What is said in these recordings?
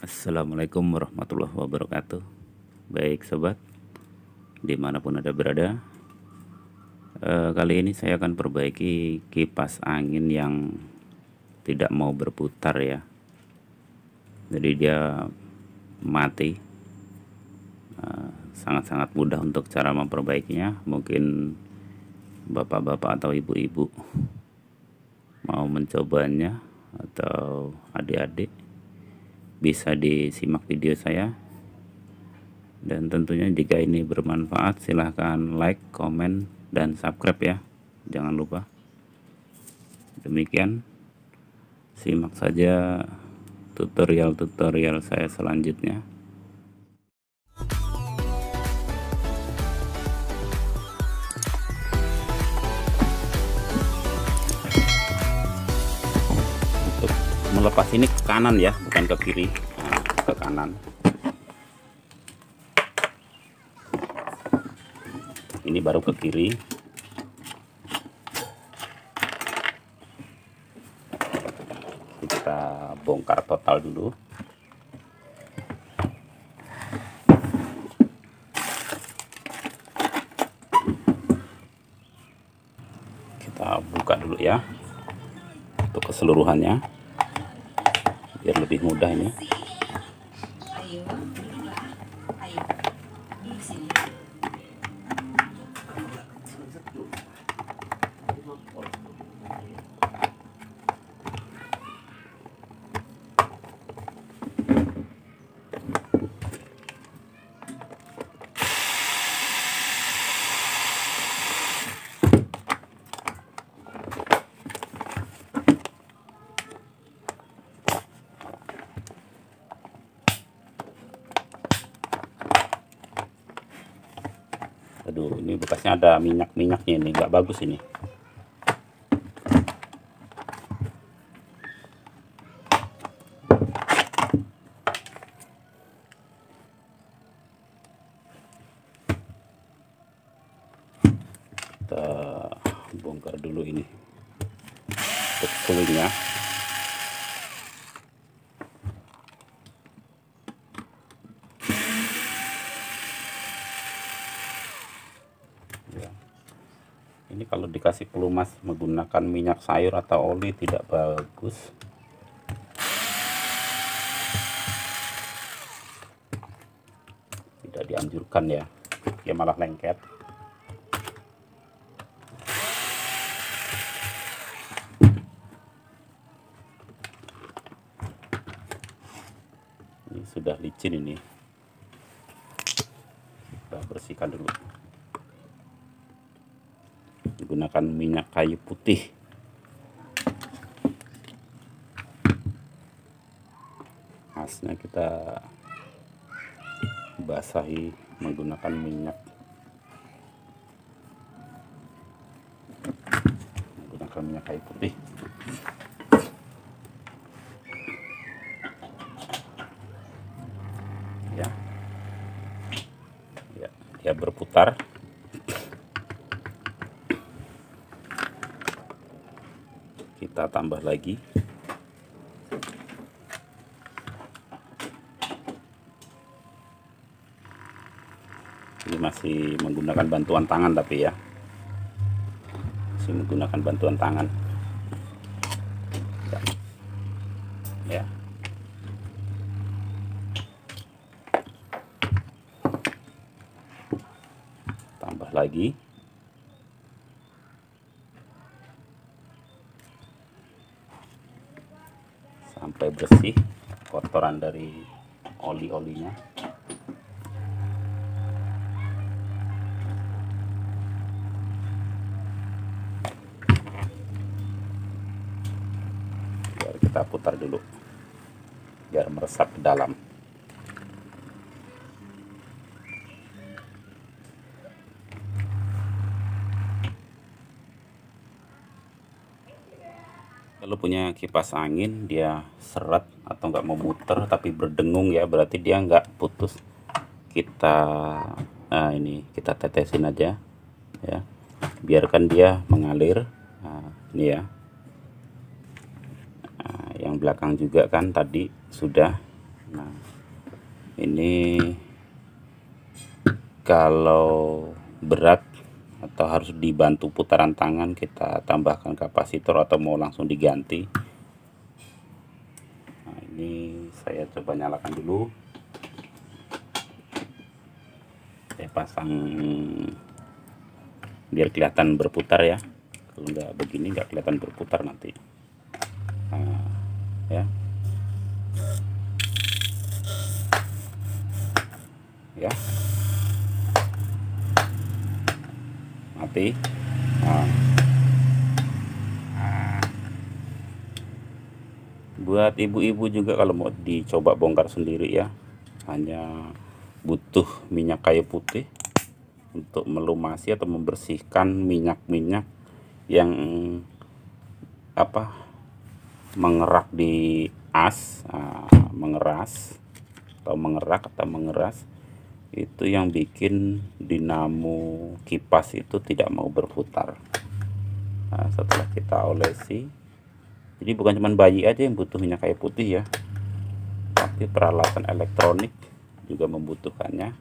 Assalamualaikum warahmatullahi wabarakatuh. Baik sobat, dimanapun Anda berada, kali ini saya akan perbaiki kipas angin yang tidak mau berputar ya. Jadi dia mati. Sangat-sangat mudah untuk cara memperbaikinya. Mungkin bapak-bapak atau ibu-ibu mau mencobanya, atau adik-adik, bisa disimak video saya. Dan tentunya jika ini bermanfaat, silahkan like, komen, dan subscribe ya. Jangan lupa. Demikian, simak saja tutorial-tutorial saya selanjutnya. Untuk melepas ini ke kanan ya, bukan ke kiri. Nah, ke kanan. Ini baru ke kiri. Kita bongkar total dulu. Kita buka dulu ya untuk keseluruhannya biar lebih mudah ini. Aduh, ini bekasnya ada minyak-minyaknya, ini nggak bagus ini. Kita bongkar dulu ini untuk sulingnya. Ini kalau dikasih pelumas menggunakan minyak sayur atau oli tidak bagus. Tidak dianjurkan ya, dia malah lengket. Ini sudah licin ini. Kita bersihkan dulu. Menggunakan minyak kayu putih. Khasnya kita basahi menggunakan minyak kayu putih. Ya, ya, dia berputar. Kita tambah lagi. Ini masih menggunakan bantuan tangan tapi ya. Masih menggunakan bantuan tangan. Ya. Tambah lagi. Sampai bersih kotoran dari oli-olinya. Biar kita putar dulu biar meresap ke dalam. Kalau punya kipas angin dia seret atau nggak mau muter tapi berdengung ya, berarti dia nggak putus. Kita ini kita tetesin aja ya, biarkan dia mengalir. Nah, ini ya, yang belakang juga kan tadi sudah Nah, ini kalau berat atau harus dibantu putaran tangan, kita tambahkan kapasitor atau mau langsung diganti. Nah, ini saya coba nyalakan dulu. Saya pasang biar kelihatan berputar ya. Kalau nggak begini nggak kelihatan berputar nanti. Nah, ya. Ya. Mati. Nah, buat ibu-ibu juga kalau mau dicoba bongkar sendiri ya, hanya butuh minyak kayu putih untuk melumasi atau membersihkan minyak-minyak yang mengerak di as, mengeras atau mengeras itu yang bikin dinamo kipas itu tidak mau berputar. Nah, setelah kita olesi, jadi bukan cuma bayi aja yang butuh minyak kayu putih ya, tapi peralatan elektronik juga membutuhkannya.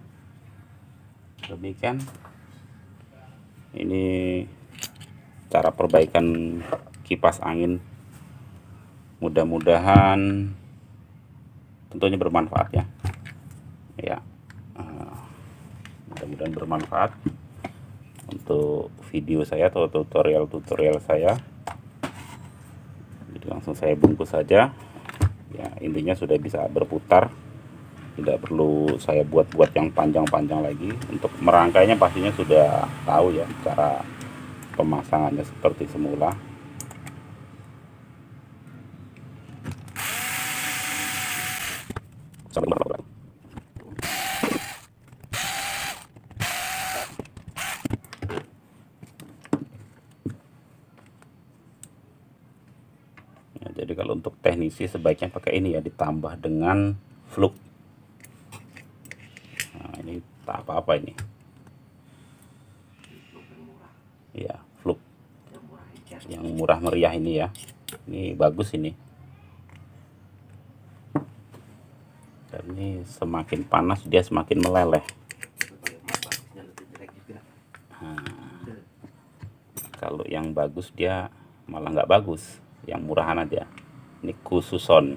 Demikian ini cara perbaikan kipas angin, mudah-mudahan tentunya bermanfaat ya. Mudah-mudahan bermanfaat untuk video saya atau tutorial saya. Jadi langsung saya bungkus saja ya, intinya sudah bisa berputar, tidak perlu saya buat yang panjang-panjang lagi. Untuk merangkainya pastinya sudah tahu ya cara pemasangannya seperti semula. Ya, jadi kalau untuk teknisi sebaiknya pakai ini ya, ditambah dengan fluk. Nah, ini tak apa-apa ini. Ya, fluk yang murah meriah ini ya. Ini bagus ini. Dan ini semakin panas dia semakin meleleh. Nah, kalau yang bagus dia malah nggak bagus, yang murahan aja. Ini khususon.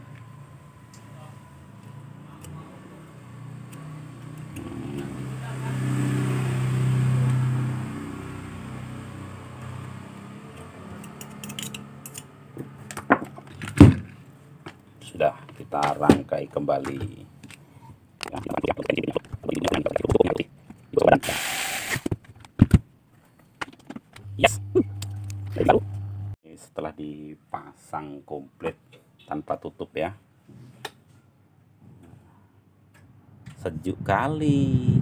Sudah kita rangkai kembali. Yes. Setelah dipasang komplit tanpa tutup ya, sejuk kali.